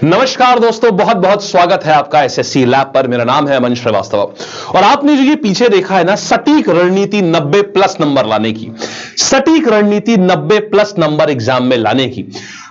नमस्कार दोस्तों, बहुत बहुत स्वागत है आपका एसएससी लैब पर। मेरा नाम है अमन श्रीवास्तव और आपने जो ये पीछे देखा है ना, सटीक रणनीति 90 प्लस नंबर लाने की, सटीक रणनीति 90 प्लस नंबर एग्जाम में लाने की।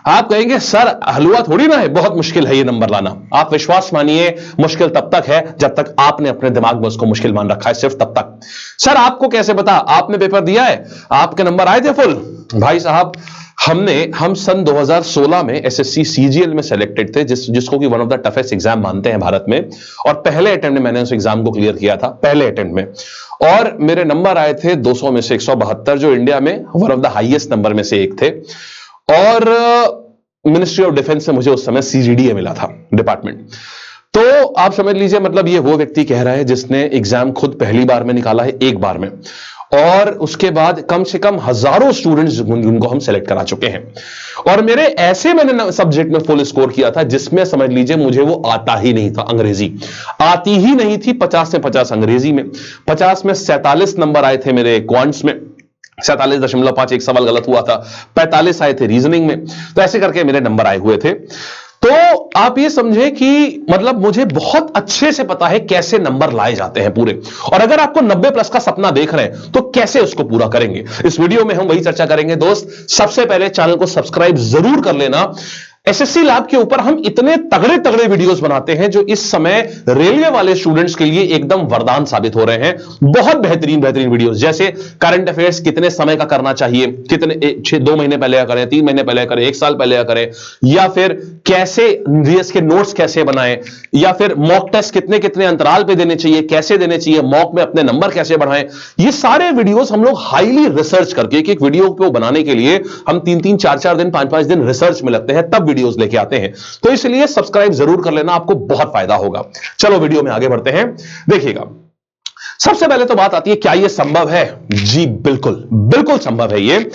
आप कहेंगे सर हलवा थोड़ी ना है, बहुत मुश्किल है ये नंबर लाना। आप विश्वास मानिए, मुश्किल तब तक है जब तक आपने अपने दिमाग में उसको मुश्किल मान रखा है, सिर्फ तब तक। सर आपको कैसे पता? आपने पेपर दिया है, आपके नंबर आए थे फुल? भाई साहब, हम सन 2016 में एसएससी सीजीएल में सेलेक्टेड थे, जिसको कि one of the toughest exam मानते हैं भारत में। और पहले अटेम्प्ट में मैंने उस एग्जाम को क्लियर किया था, पहले अटेम्प्ट में। और मेरे नंबर आए थे 200 में से 172, जो इंडिया में one of the highest number में से एक थे। और मिनिस्ट्री ऑफ डिफेंस से मुझे उस समय सीजीडीए मिला था, डिपार्टमेंट। तो आप समझ लीजिए, मतलब ये वो व्यक्ति कह रहा है जिसने एग्जाम खुद पहली बार में निकाला है, एक बार में, और उसके बाद कम से कम हजारों स्टूडेंट्स जिनको हम सेलेक्ट करा चुके हैं। और मैंने सब्जेक्ट में फुल स्कोर किया था, जिसमें समझ लीजिए मुझे वो आता ही नहीं था, अंग्रेजी आती ही नहीं थी। 50 में 50 अंग्रेजी में, 50 में 47 नंबर आए थे मेरे क्वांट्स में, 47.5, एक सवाल गलत हुआ था। 45 आए थे रीजनिंग में। तो ऐसे करके मेरे नंबर आए हुए थे। तो आप ये समझे कि मतलब मुझे बहुत अच्छे से पता है कैसे नंबर लाए जाते हैं पूरे। और अगर आपको 90 प्लस का सपना देख रहे हैं तो कैसे उसको पूरा करेंगे, इस वीडियो में हम वही चर्चा करेंगे। दोस्त, सबसे पहले चैनल को सब्सक्राइब जरूर कर लेना। एसएससी लैब के ऊपर हम इतने तगड़े तगड़े वीडियोस बनाते हैं जो इस समय रेलवे वाले स्टूडेंट्स के लिए एकदम वरदान साबित हो रहे हैं। बहुत बेहतरीन बेहतरीन वीडियोस, जैसे करंट अफेयर्स कितने समय का करना चाहिए, कितने 2 महीने पहले करें, 3 महीने पहले करें, 1 साल पहले करें, या फिर कैसे जीएस के नोट्स कैसे बनाएं, या फिर मॉक टेस्ट कितने कितने अंतराल पे देने चाहिए, कैसे देने चाहिए, मॉक में अपने नंबर कैसे बढ़ाएं। ये सारे वीडियोस हम लोग हाईली रिसर्च करके, एक एक वीडियो को बनाने के लिए हम 3-3, 4-4 दिन, 5-5 दिन रिसर्च में लगते हैं, तब वीडियोस लेके आते हैं। तो इसलिए सब्सक्राइब जरूर कर लेना, आपको बहुत फायदा होगा। चलो वीडियो में आगे बढ़ते हैं। देखिएगा, सबसे पहले तो बात आती है, क्या यह संभव है? जी बिल्कुल, बिल्कुल संभव है ये।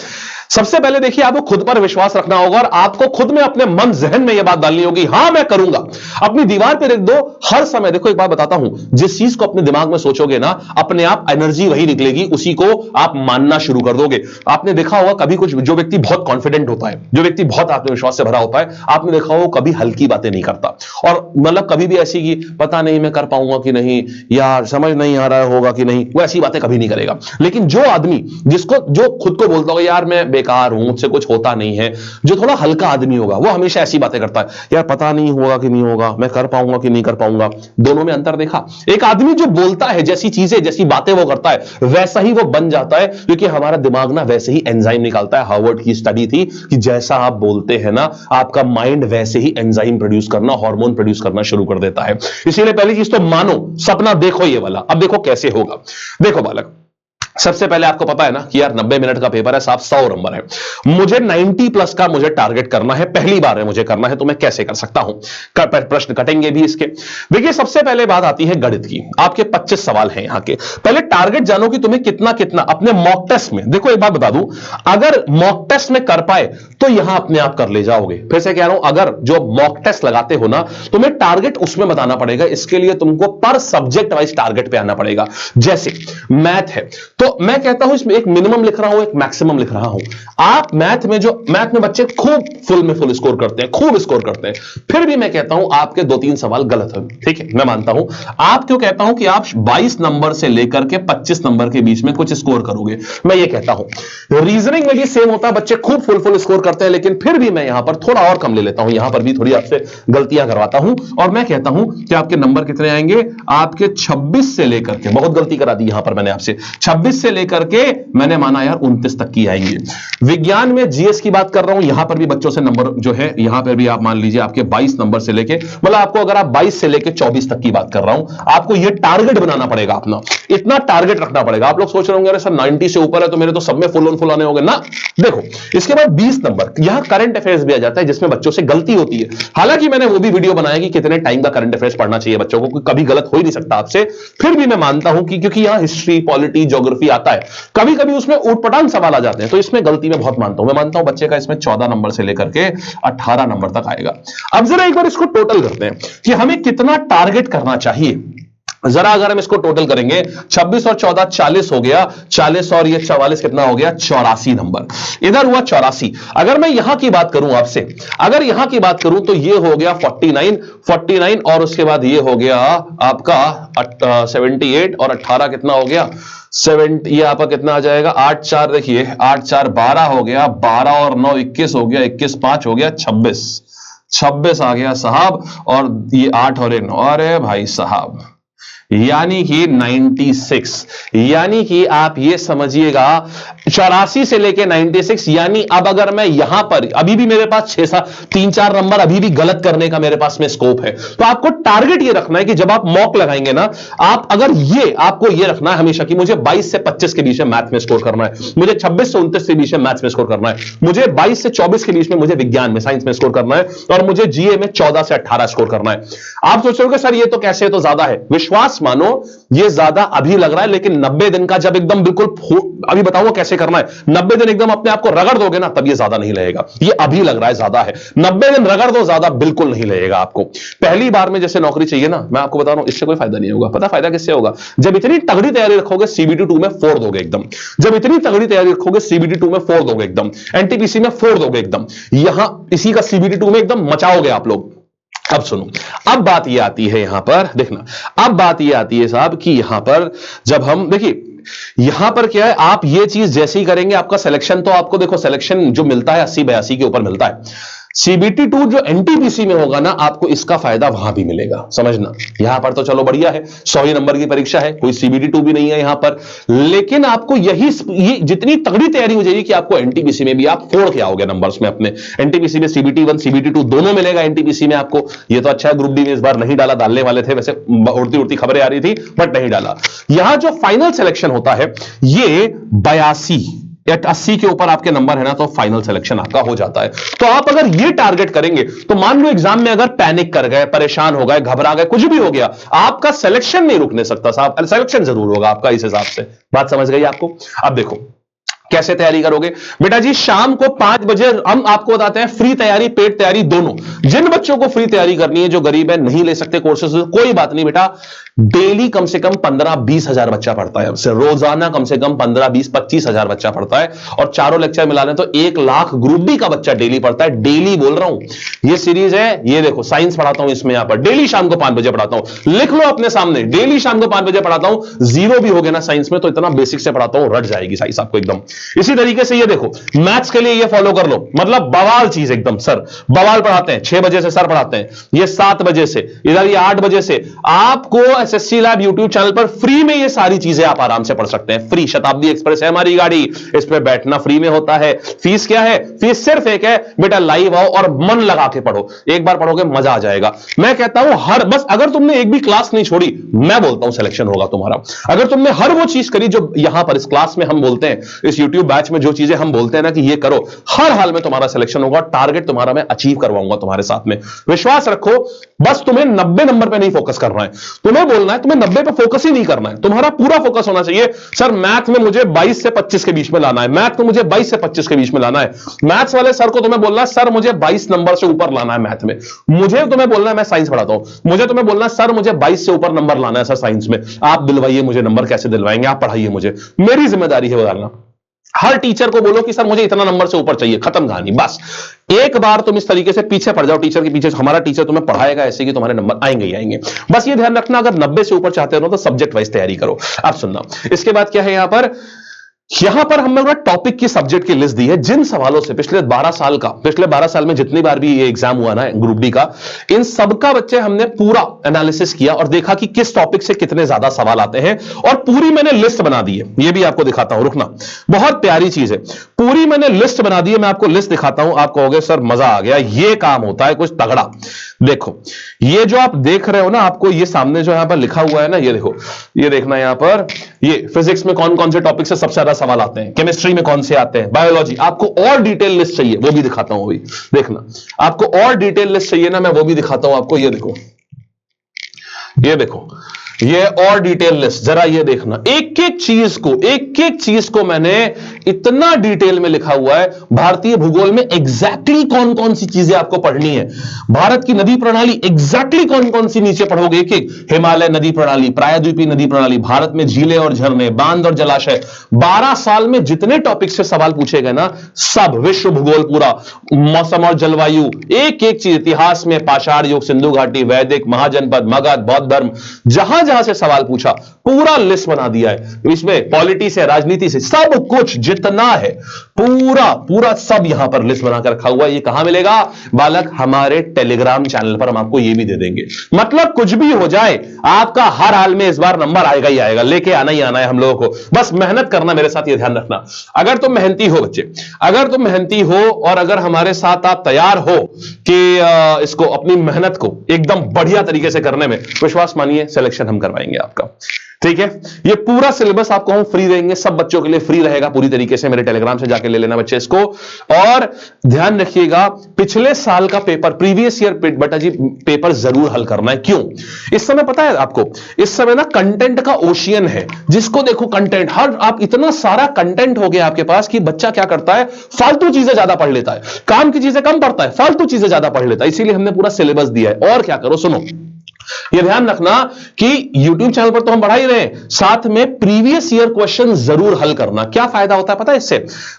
सबसे पहले देखिए, आपको खुद पर विश्वास रखना होगा और आपको खुद में अपने मन जहन में यह बात डालनी होगी, हां मैं करूंगा। अपनी दीवार पे लिख दो हर समय। देखो एक बात बताता हूं, जिस चीज को अपने दिमाग में सोचोगे ना, अपने आप एनर्जी वही निकलेगी, उसी को आप मानना शुरू कर दोगे। आपने देखा होगा कभी कुछ, जो व्यक्ति बहुत कॉन्फिडेंट होता है, जो व्यक्ति बहुत आत्मविश्वास से भरा होता है, आपने देखा होगा कभी हल्की बातें नहीं करता। और मतलब कभी भी ऐसी कि पता नहीं मैं कर पाऊंगा कि नहीं, यार समझ नहीं आ रहा होगा कि नहीं, वो ऐसी बातें कभी नहीं करेगा। लेकिन जो आदमी जो खुद को बोलता होगा यार मैं बेकार हूं, मुझसे कुछ होता नहीं है, जो थोड़ा हल्का आदमी होगा, वो हमेशा ऐसी बातें करता है, यार पता नहीं होगा कि नहीं होगा, मैं कर पाऊंगा कि नहीं कर पाऊंगा। दोनों में अंतर देखा? एक आदमी जो बोलता है, जैसी चीजें जैसी बातें वो करता है, वैसा ही वो बन जाता है, क्योंकि हमारा दिमाग ना वैसे ही एंजाइम निकालता है। हार्वर्ड की स्टडी थी कि जैसा आप बोलते हैं ना, आपका माइंड वैसे ही एंजाइम प्रोड्यूस करना, हार्मोन प्रोड्यूस करना शुरू कर देता है। इसीलिए पहली चीज तो मानो, सपना देखो ये वाला। अब देखो कैसे होगा। देखो बालक, सबसे पहले आपको पता है ना कि यार 90 मिनट का पेपर है साहब, 100 नंबर है, मुझे 90 प्लस का मुझे टारगेट करना है, पहली बार है मुझे करना है, तो मैं कैसे कर सकता हूं? प्रश्न कटेंगे भी इसके। देखिए सबसे पहले बात आती है गणित की। आपके 25 सवाल हैं यहां के। पहले टारगेट जानो कि तुम्हें कितना कितना अपने मॉक टेस्ट में। देखो एक बात बता दूं, अगर मॉक टेस्ट में कर पाए तो यहां अपने आप कर ले जाओगे। फिर से कह रहा हूं, अगर जो मॉक टेस्ट लगाते हो ना, तुम्हें टारगेट उसमें बताना पड़ेगा। इसके लिए तुमको पर सब्जेक्ट वाइज टारगेट पे आना पड़ेगा। जैसे मैथ है तो मैं कहता हूं इसमें एक मिनिमम लिख रहा हूं, एक मैक्सिमम लिख रहा हूं। आप मैथ में बच्चे खूब फुल स्कोर करते हैं, खूब स्कोर करते हैं, फिर भी मैं कहता हूं आपके 2-3 सवाल गलत है। ठीक है, मैं मानता हूं। आप क्यों कहता हूं कि आप 22 नंबर से लेकर के 25 नंबर के बीच में कुछ स्कोर करोगे, मैं ये कहता हूं। रीजनिंग में भी सेम होता है, बच्चे खूब फुल स्कोर करते हैं, लेकिन फिर भी मैं यहां पर थोड़ा और कम ले लेता हूं, यहां पर भी थोड़ी आपसे गलतियां करवाता हूं, और मैं कहता हूं कि आपके नंबर कितने आएंगे, आपके 26 से लेकर के, बहुत गलती करा दी यहां पर मैंने आपसे, 26 से लेकर के मैंने माना यार 29 तक की आएंगे। विज्ञान में जीएस की बात कर रहा हूं, यहां पर भी बच्चों से नंबर जो है, यहां पर भी आप मान लीजिए आपके 22 नंबर से लेके, मतलब आपको अगर आप 22 से लेके 24 तक की बात कर रहा हूं, आपको यह टारगेट बनाना पड़ेगा अपना, इतना टारगेट रखना पड़ेगा। आप लोग सोच रहे होंगे अरे सर 90 से ऊपर है तो मेरे तो सब में फुल आने होंगे ना। देखो इसके बाद 20 नंबर, यहां करंट अफेयर्स भी आ जाता है, जिसमें बच्चों से गलती होती है। हालांकि मैंने वो भी वीडियो बनाया कि कितने टाइम का करंट अफेयर्स पढ़ना चाहिए बच्चों को, कभी गलत हो ही नहीं सकता आपसे, फिर भी मैं मानता हूं कि क्योंकि यहां हिस्ट्री, पॉलिटी, ज्योग्राफी आता है, कभी कभी उसमें ऊटपटांग सवाल आ जाते हैं, तो इसमें गलती मैं बहुत मानता हूं। मैं मानता हूं बच्चे का इसमें 14 नंबर से लेकर के 18 नंबर तक आएगा। अब जरा एक बार इसको टोटल करते हैं कि हमें कितना टारगेट करना चाहिए। जरा अगर हम इसको टोटल करेंगे 26 और 14 40 हो गया, 40 और ये 44 कितना हो गया 84 नंबर, इधर हुआ 84। अगर मैं यहां की बात करूं आपसे, अगर यहां की बात करूं तो ये हो गया 49 और उसके बाद ये हो गया आपका 78 और 18 कितना हो गया 7, ये आपका कितना आ जाएगा 8 4, देखिए 8 4 12 हो गया, 12 और 9 21 हो गया, 21 5 हो गया 26 आ गया साहब, और ये 8 और 9, अरे भाई साहब यानी कि 96, यानी कि आप ये समझिएगा 84 से लेके 96, यानी अब अगर मैं यहां पर अभी भी मेरे पास 3-4 नंबर अभी भी गलत करने का मेरे पास में स्कोप है, तो आपको टारगेट ये रखना है कि जब आप मॉक लगाएंगे ना, आप अगर ये आपको ये रखना है हमेशा कि मुझे 22 से 25 के बीच में मैथ में स्कोर करना है, मुझे 26 से 29 के बीच में मैथ्स में स्कोर करना है, मुझे 22 से 24 के बीच में मुझे विज्ञान में साइंस में स्कोर करना है, और मुझे जीए में 14 से 18 स्कोर करना है। आप सोचोगे सर ये तो कैसे, है तो ज्यादा है, विश्वास मानो ये ज्यादा अभी लग रहा है, लेकिन 90 दिन का जब एकदम बिल्कुल, अभी बताऊंगा कैसे करना है, 90 दिन एकदम अपने आप को रगड़ दोगे ना, तब ये ज्यादा नहीं लगेगा। ये अभी लग रहा है ज्यादा है, 90 दिन रगड़ दो, ज्यादा बिल्कुल नहीं लगेगा आपको। पहली बार में जैसे नौकरी चाहिए ना, मैं आपको बता रहा हूं इससे कोई फायदा नहीं होगा। पता फायदा किससे होगा, जब इतनी तगड़ी तैयारी रखोगे सीबीटी 2 में फोड़ दोगे एकदम, जब इतनी तगड़ी तैयारी रखोगे सीबीटी 2 में फोड़ दोगे एकदम, एनटीपीसी में फोड़ दोगे एकदम, यहां इसी का सीबीटी 2 में एकदम मचाओगे आप लोग। अब सुनो, अब बात ये आती है यहां पर देखना, अब बात ये आती है साहब कि यहां पर जब हम देखिए, यहां पर क्या है, आप ये चीज जैसे ही करेंगे आपका सिलेक्शन, तो आपको देखो सिलेक्शन जो मिलता है 80-82 के ऊपर मिलता है। सीबीटी 2 जो एनटीपीसी में होगा ना, आपको इसका फायदा वहां भी मिलेगा, समझना। यहां पर तो चलो बढ़िया है, 100 ही नंबर की परीक्षा है, कोई सीबीटी 2 भी नहीं है यहां पर, लेकिन आपको ये जितनी तगड़ी तैयारी हो जाएगी कि आपको एनटीपीसी में भी आप फोड़ के आओगे नंबर्स में अपने, एनटीपीसी में सीबीटी 1 सीबीटी 2 दोनों मिलेगा एनटीपीसी में आपको। ये तो अच्छा है, ग्रुप डी में इस बार नहीं डाला, डालने वाले थे वैसे, उड़ती उड़ती खबरें आ रही थी बट नहीं डाला। यहां जो फाइनल सिलेक्शन होता है ये 82 या 80 के ऊपर आपके नंबर है ना, तो फाइनल सिलेक्शन आपका हो जाता है। तो आप अगर ये टारगेट करेंगे, तो मान लो एग्जाम में अगर पैनिक कर गए, परेशान हो गए, घबरा गए, कुछ भी हो गया, आपका सिलेक्शन नहीं रुकने सकता साहब, सिलेक्शन जरूर होगा आपका इस हिसाब से। बात समझ गई आपको। अब देखो कैसे तैयारी करोगे बेटा जी, शाम को 5 बजे हम आपको बताते हैं, फ्री तैयारी पेड तैयारी दोनों। जिन बच्चों को फ्री तैयारी करनी है, जो गरीब है नहीं ले सकते कोर्सेज, कोई बात नहीं बेटा, डेली कम से कम 15-20 हजार बच्चा पढ़ता है, रोजाना कम से कम 15-20-25 हजार बच्चा पढ़ता है, और चारों लेक्चर मिला लें तो 1 लाख ग्रुप डी का बच्चा डेली पढ़ता है। डेली बोल रहा हूं, ये सीरीज है, ये देखो साइंस पढ़ाता हूं इसमें, यहां पर डेली शाम को 5 बजे पढ़ाता हूं, लिख लो अपने सामने, डेली शाम को 5 बजे पढ़ाता हूं। जीरो भी हो गया ना साइंस में तो इतना बेसिक से पढ़ाता हूं, रट जाएगी साइंस आपको एकदम। इसी तरीके से ये देखो मैथ्स के लिए ये फॉलो कर लो, मतलब बवाल चीज एकदम, सर बवाल पढ़ाते हैं, 6 बजे से सर पढ़ाते हैं, ये 7 बजे से, इधर ये 8 बजे से। आपको एसएससी लैब यूट्यूब चैनल पर फ्री में ये सारी चीजें आप आराम से पढ़ सकते हैं, फ्री। शताब्दी एक्सप्रेस है हमारी गाड़ी, इस पर बैठना फ्री में होता है। फीस क्या है, फीस सिर्फ एक है बेटा, लाइव आओ और मन लगा के पढ़ो, एक बार पढ़ोगे मजा आ जाएगा। मैं कहता हूं हर, बस अगर तुमने एक भी क्लास नहीं छोड़ी, मैं बोलता हूं सिलेक्शन होगा तुम्हारा। अगर तुमने हर वो चीज करी जो यहां पर इस क्लास में हम बोलते हैं, इस यूट्यूब बैच में जो चीजें हम बोलते हैं ना कि ये करो, हर हाल में तुम्हारा सिलेक्शन होगा। टारगेट तुम्हारा मैं अचीव करवाऊंगा तुम्हारे साथ में, विश्वास रखो। बस तुम्हें 90 नंबर पे नहीं फोकस करना है, तुम्हें बोलना है तुम्हें 90 पे फोकस ही नहीं करना है, तुम्हारा पूरा फोकस होना चाहिए सर मैथ में मुझे 22 से 25 के बीच में लाना है, मैथ में मुझे 22 से 25 के बीच में लाना है। मैथ्स वाले सर को तुम्हें बोलना है सर मुझे 22 नंबर से ऊपर लाना है मैथ में। मुझे तुम्हें बोलना है, मैं साइंस पढ़ाता हूं, मुझे तुम्हें बोलना है सर मुझे 22 से ऊपर नंबर लाना है सर साइंस में। आप दिलवाइए मुझे नंबर, कैसे दिलवाएंगे आप, पढ़ाइए मुझे, मेरी जिम्मेदारी है बताना। हर टीचर को बोलो कि सर मुझे इतना नंबर से ऊपर चाहिए, खत्म कहानी। बस एक बार तुम इस तरीके से पीछे पड़ जाओ टीचर के पीछे, हमारा टीचर तुम्हें पढ़ाएगा ऐसे कि तुम्हारे नंबर आएंगे ही आएंगे। बस ये ध्यान रखना, अगर 90 से ऊपर चाहते हो तो सब्जेक्ट वाइज तैयारी करो। अब सुनना, इसके बाद क्या है यहां पर हम लोग टॉपिक की सब्जेक्ट की लिस्ट दी है, जिन सवालों से पिछले 12 साल में जितनी बार भी ये एग्जाम हुआ ना ग्रुप डी का, इन सबका बच्चे हमने पूरा एनालिसिस किया और देखा कि किस टॉपिक से कितने ज्यादा सवाल आते हैं, और पूरी मैंने लिस्ट बना दी है। ये भी आपको दिखाता हूं, रुकना, बहुत प्यारी चीज है, पूरी मैंने लिस्ट बना दी है। मैं आपको लिस्ट दिखाता हूं, आप कहोगे सर मजा आ गया, ये काम होता है कुछ तगड़ा। देखो ये जो आप देख रहे हो ना, आपको ये सामने जो यहां पर लिखा हुआ है ना, ये देखो, ये देखना यहां पर, ये फिजिक्स में कौन कौन से टॉपिक से सबसे ज्यादा सवाल आते हैं, केमिस्ट्री में कौन से आते हैं, बायोलॉजी। आपको और डिटेल लिस्ट चाहिए, वो भी दिखाता हूं अभी, देखना। आपको और डिटेल लिस्ट चाहिए ना, मैं वो भी दिखाता हूं आपको। ये देखो, ये देखो, ये और डिटेल लिस्ट, जरा ये देखना, एक एक चीज को मैंने इतना डिटेल में लिखा हुआ है। भारतीय भूगोल में एग्जैक्टली कौन कौन सी चीजें आपको पढ़नी है, भारत की नदी प्रणाली एग्जैक्टली कौन कौन सी नीचे पढ़ोगे, एक एक हिमालय नदी प्रणाली, प्रायद्वीपीय नदी प्रणाली, भारत में झीलें और झरने, बांध और जलाशय। 12 साल में जितने टॉपिक से सवाल पूछे गए ना, सब विश्व भूगोल पूरा, मौसम और जलवायु, एक एक चीज, इतिहास में पाषाण युग, सिंधु घाटी, वैदिक, महाजनपद, मगध, बौद्ध धर्म, जहां जहां से सवाल पूछा पूरा लिस्ट बना दिया है। इसमें पॉलिटी से, राजनीति से, सब कुछ जितना है पूरा पूरा सब यहां पर लिस्ट बनाकर रखा हुआ है। ये कहां मिलेगा बालक? हमारे टेलीग्राम चैनल पर हम आपको ये भी दे देंगे। मतलब कुछ भी हो जाए, आपका हर हाल में इस बार नंबर आएगा ही आएगा, लेके आना ही आना है हम लोगों को। बस मेहनत करना, मेरे साथ ये ध्यान रखना। अगर तुम मेहनती हो बच्चे, अगर तुम मेहनती हो और अगर हमारे साथ आप तैयार हो कि इसको, अपनी मेहनत को एकदम बढ़िया तरीके से करने में, विश्वास मानिए सिलेक्शन हम करवाएंगे आपका। ठीक है, ये पूरा सिलेबस आपको हम फ्री देंगे, सब बच्चों के लिए फ्री रहेगा पूरी तरीके से। मेरे टेलीग्राम से जाके ले लेना बच्चे इसको। और ध्यान रखिएगा, पिछले साल का पेपर, प्रीवियस ईयर बेटा जी पेपर जरूर हल करना है। क्यों? इस समय पता है आपको, इस समय ना कंटेंट का ओशियन है, जिसको देखो कंटेंट, हर आप इतना सारा कंटेंट हो गया आपके पास कि बच्चा क्या करता है, फालतू चीजें ज्यादा पढ़ लेता है, काम की चीजें कम पढ़ता है, फालतू चीजें ज्यादा पढ़ लेता है। इसीलिए हमने पूरा सिलेबस दिया है। और क्या करो, सुनो, यह ध्यान रखना कि YouTube चैनल पर तो हम बढ़ा ही रहे हैं, साथ में प्रीवियस ईयर क्वेश्चन जरूर हल करना। क्या फायदा होता है पता है इससे?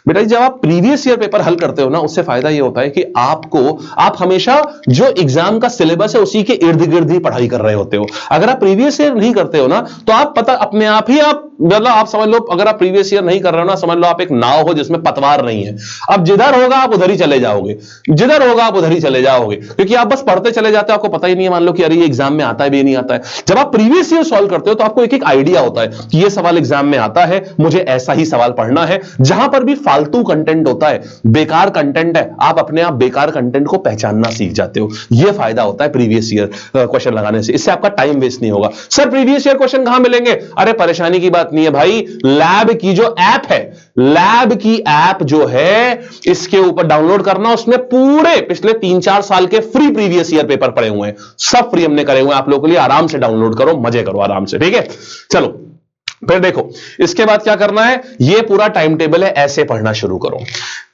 बेटा जब आप प्रीवियस ईयर पेपर हल करते हो ना, उससे फायदा यह होता है कि आप हमेशा जो एग्जाम का सिलेबस है उसी के इर्द गिर्द ही पढ़ाई कर रहे होते हो। अगर आप प्रीवियस ईयर नहीं करते हो ना, तो आप पता अपने आप ही मतलब आप समझ लो, अगर आप प्रीवियस ईयर नहीं कर रहे हो ना, समझ लो आप एक नाव हो जिसमें पतवार नहीं है। अब जिधर होगा आप उधर ही चले जाओगे, जिधर होगा आप उधर ही चले जाओगे, क्योंकि आप बस पढ़ते चले जाते हो, आपको पता ही नहीं है, मान लो कि अरे ये एग्जाम में आता है भी नहीं आता है। जब आप प्रीवियस ईयर सॉल्व करते हो तो आपको एक एक आइडिया होता है कि ये सवाल एग्जाम में आता है, मुझे ऐसा ही सवाल पढ़ना है। जहां पर भी फालतू कंटेंट होता है, बेकार कंटेंट है, आप अपने आप बेकार कंटेंट को पहचानना सीख जाते हो। यह फायदा होता है प्रीवियस ईयर क्वेश्चन लगाने से, इससे आपका टाइम वेस्ट नहीं होगा। सर प्रीवियस ईयर क्वेश्चन कहां मिलेंगे? अरे परेशानी की बात नहीं है भाई, लैब की जो ऐप है, लैब की ऐप जो है, इसके ऊपर डाउनलोड करना, उसमें पूरे पिछले 3-4 साल के फ्री प्रीवियस ईयर पेपर पड़े हुए हैं, सब फ्री हमने करे हुए हैं आप लोगों के लिए। आराम से डाउनलोड करो, मजे करो आराम से, ठीक है। चलो फिर देखो, इसके बाद क्या करना है, ये पूरा टाइम टेबल है, ऐसे पढ़ना शुरू करो।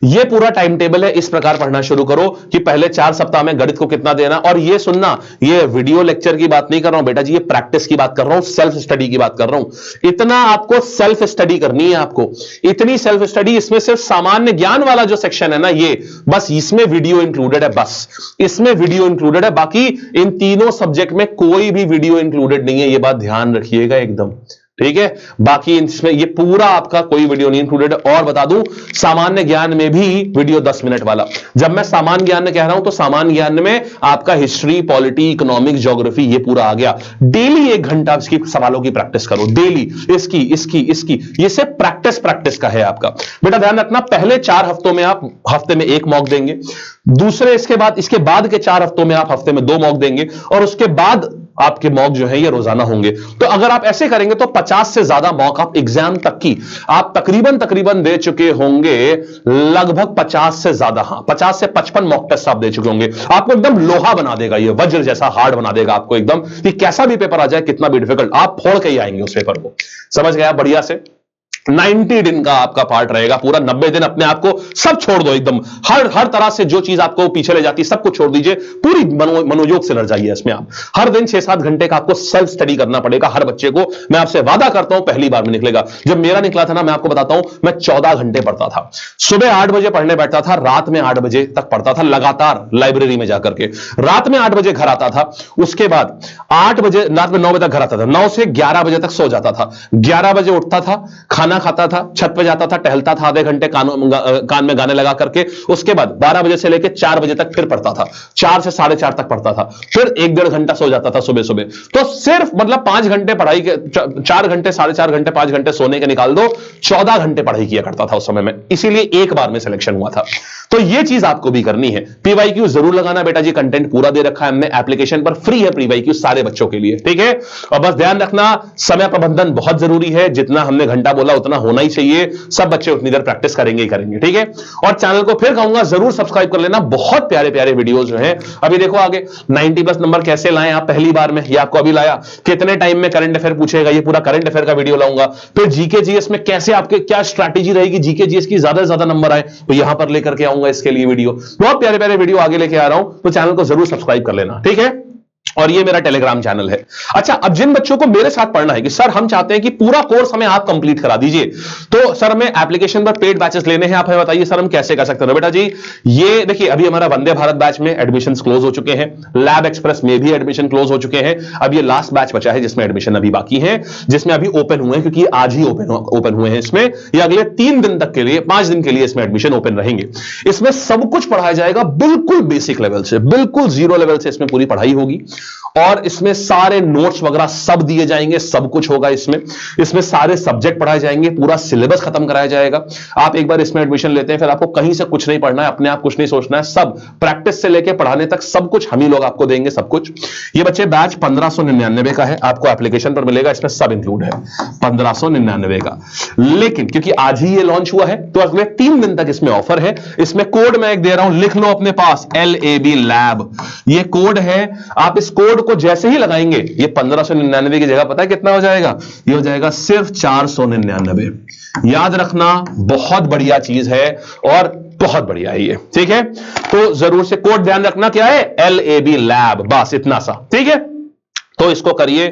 ये पूरा टाइम टेबल है, इस प्रकार पढ़ना शुरू करो कि पहले 4 सप्ताह में गणित को कितना देना। और ये सुनना, ये वीडियो लेक्चर की बात नहीं कर रहा हूं बेटा जी, ये प्रैक्टिस की बात कर रहा हूं, सेल्फ स्टडी की बात कर रहा हूं। इतना आपको सेल्फ स्टडी करनी है, आपको इतनी सेल्फ स्टडी। इसमें सिर्फ सामान्य ज्ञान वाला जो सेक्शन है ना, ये बस इसमें वीडियो इंक्लूडेड है, बस इसमें वीडियो इंक्लूडेड है। बाकी इन तीनों सब्जेक्ट में कोई भी वीडियो इंक्लूडेड नहीं है, ये बात ध्यान रखिएगा एकदम, ठीक है। बाकी इसमें ये पूरा आपका कोई वीडियो नहीं इंक्लूडेड है। और बता दूं, सामान्य ज्ञान में भी वीडियो 10 मिनट वाला। जब मैं सामान्य ज्ञान में कह रहा हूं तो सामान्य ज्ञान में आपका हिस्ट्री, पॉलिटी, इकोनॉमिक, ज्योग्राफी ये पूरा आ गया। डेली 1 घंटा इसकी सवालों की प्रैक्टिस करो, डेली इसकी ये सिर्फ प्रैक्टिस का है आपका। बेटा ध्यान रखना, पहले 4 हफ्तों में आप हफ्ते में 1 मॉक देंगे, दूसरे इसके बाद के 4 हफ्तों में आप हफ्ते में 2 मॉक देंगे, और उसके बाद आपके मॉक जो है ये रोजाना होंगे। तो अगर आप ऐसे करेंगे तो 50 से ज्यादा मॉक आप एग्जाम तक की आप तकरीबन दे चुके होंगे, लगभग 50 से ज्यादा, हाँ 50 से 55 मॉक टेस्ट आप दे चुके होंगे। आपको एकदम लोहा बना देगा, ये वज्र जैसा हार्ड बना देगा आपको एकदम, कि कैसा भी पेपर आ जाए, कितना भी डिफिकल्ट, आप फोड़ के ही आएंगे उस पेपर को। समझ गया बढ़िया से? 90 दिन का आपका पार्ट रहेगा, पूरा 90 दिन अपने आप को सब छोड़ दो एकदम, हर तरह से जो चीज आपको पीछे ले जाती है सब कुछ छोड़ दीजिए, पूरी मनोयोग से लड़ जाइए इसमें। आप हर दिन 6-7 घंटे का आपको सेल्फ स्टडी करना पड़ेगा हर बच्चे को। मैं आपसे वादा करता हूं पहली बार में निकलेगा। जब मेरा निकला था ना, मैं आपको बताता हूं, मैं 14 घंटे पढ़ता था, सुबह 8 बजे पढ़ने बैठता था, रात में 8 बजे तक पढ़ता था लगातार लाइब्रेरी में जाकर के। रात में 8 बजे घर आता था, उसके बाद 8 बजे, रात में 9 बजे तक घर आता था, 9 से 11 बजे तक सो जाता था, 11 बजे उठता था, खाना खाता था, छत पे जाता था, टहलता था आधे घंटे, कान में गाने लगा करके। उसके बाद 12 बजे से लेकर 4 बजे तक फिर पढ़ता था, 4 से 4:30 तक पढ़ता था, फिर 1-1.5 घंटा सो जाता था सुबह सुबह। तो सिर्फ मतलब 5 घंटे पढ़ाई के, 4 घंटे, 4.5 घंटे, 5 घंटे सोने के निकाल दो, 14 घंटे पढ़ाई किया करता था उस समय में। इसीलिए एक बार में सिलेक्शन हुआ था। तो ये चीज आपको भी करनी है। पीवाईक्यू जरूर लगाना बेटा जी, कंटेंट पूरा दे रखा है हमने एप्लीकेशन पर, फ्री है पीवाईक्यू सारे बच्चों के लिए, ठीक है। और बस ध्यान रखना समय प्रबंधन बहुत जरूरी है, जितना हमने घंटा बोला उतना होना ही चाहिए, सब बच्चे उतनी देर प्रैक्टिस करेंगे ही करेंगे, ठीक है। और चैनल को फिर कहूंगा जरूर सब्सक्राइब कर लेना, बहुत प्यारे प्यारे वीडियोस जो हैं। अभी देखो आगे 90+ नंबर कैसे लाएं आप पहली बार में, ये आपको अभी लाया, कितने टाइम में करंट अफेयर पूछेगा, ये पूरा करंट अफेयर का वीडियो लाऊंगा। फिर जीके जीएस में कैसे आपके क्या स्ट्रैटेजी रहेगी, जीके जीएस की ज्यादा से ज्यादा नंबर आए, तो यहां पर लेकर के आऊंगा इसके लिए वीडियो, बहुत प्यारे प्यारे वीडियो आगे लेके आ रहा हूं, तो चैनल को जरूर सब्सक्राइब कर लेना, ठीक है। और ये मेरा टेलीग्राम चैनल है। अच्छा, अब जिन बच्चों को मेरे साथ पढ़ना है कि सर हम चाहते हैं कि पूरा कोर्स हमें आप कंप्लीट करा दीजिए, तो सर हमें एप्लीकेशन पर पेड बैचेस लेने हैं, आप हमें बताइए सर हम कैसे कर सकते हैं। बेटा जी ये देखिए, अभी हमारा वंदे भारत बैच में एडमिशन क्लोज हो चुके हैं, लैब एक्सप्रेस में भी एडमिशन क्लोज हो चुके हैं, अब ये लास्ट बैच बचा है जिसमें एडमिशन अभी बाकी है, जिसमें अभी ओपन हुए हैं, क्योंकि आज ही ओपन हुए हैं इसमें, ये अगले 3 दिन तक के लिए, 5 दिन के लिए इसमें एडमिशन ओपन रहेंगे। इसमें सब कुछ पढ़ाया जाएगा बिल्कुल बेसिक लेवल से, बिल्कुल जीरो लेवल से इसमें पूरी पढ़ाई होगी, और इसमें सारे नोट्स वगैरह सब दिए जाएंगे, सब कुछ होगा इसमें सारे सब्जेक्ट पढ़ाए जाएंगे, पूरा सिलेबस खत्म कराया जाएगा। आप एक बार इसमें एडमिशन लेते हैं, फिर आपको कहीं से कुछ नहीं पढ़ना है, अपने आप कुछ नहीं सोचना है, सब प्रैक्टिस से लेके पढ़ाने तक सब कुछ हम ही लोग आपको देंगे, सब कुछ। ये बच्चे बैच 1599 का है, आपको एप्लीकेशन पर मिलेगा, इसमें सब इंक्लूड है 1599 का। लेकिन क्योंकि आज ही ये लॉन्च हुआ है, तो अगले 3 दिन तक इसमें ऑफर है। इसमें कोड मैं एक दे रहा हूं, लिख लो अपने पास, LAB लैब, ये कोड है। आप इस कोड को जैसे ही लगाएंगे, ये 1599 की जगह पता है कितना हो जाएगा, ये हो जाएगा सिर्फ 499। याद रखना, बहुत बढ़िया चीज है और बहुत बढ़िया है ये, ठीक है। तो जरूर से कोड ध्यान रखना, क्या है, LAB लैब, बस इतना सा, ठीक है। तो इसको करिए,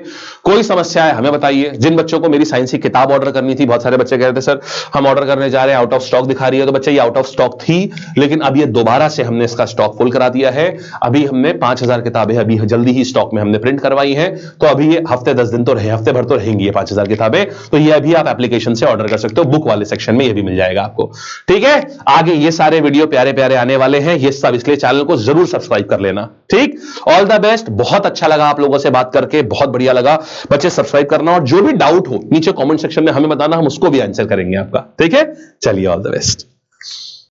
कोई समस्या है हमें बताइए। जिन बच्चों को मेरी साइंस की किताब ऑर्डर करनी थी, बहुत सारे बच्चे कह रहे थे सर हम ऑर्डर करने जा रहे हैं, आउट ऑफ स्टॉक दिखा रही है, तो बच्चे ये आउट ऑफ स्टॉक थी, लेकिन अब ये दोबारा से हमने इसका स्टॉक फुल करा दिया है। अभी हमने 5000 किताबें अभी जल्दी ही स्टॉक में हमने प्रिंट करवाई है, तो अभी ये हफ्ते 10 दिन तो रहे, हफ्ते भर तो रहेंगी ये 5000 किताबें, तो ये अभी आप एप्लीकेशन से ऑर्डर कर सकते हो, बुक वाले सेक्शन में ये भी मिल जाएगा आपको, ठीक है। आगे ये सारे वीडियो प्यारे प्यारे आने वाले हैं, ये सब, इसलिए चैनल को जरूर सब्सक्राइब कर लेना, ठीक। ऑल द बेस्ट, बहुत अच्छा लगा आप लोगों से बात करके, बहुत बढ़िया लगा। बच्चे सब्सक्राइब करना, और जो भी डाउट हो नीचे कमेंट सेक्शन में हमें बताना, हम उसको भी आंसर करेंगे आपका, ठीक है। चलिए, ऑल द बेस्ट।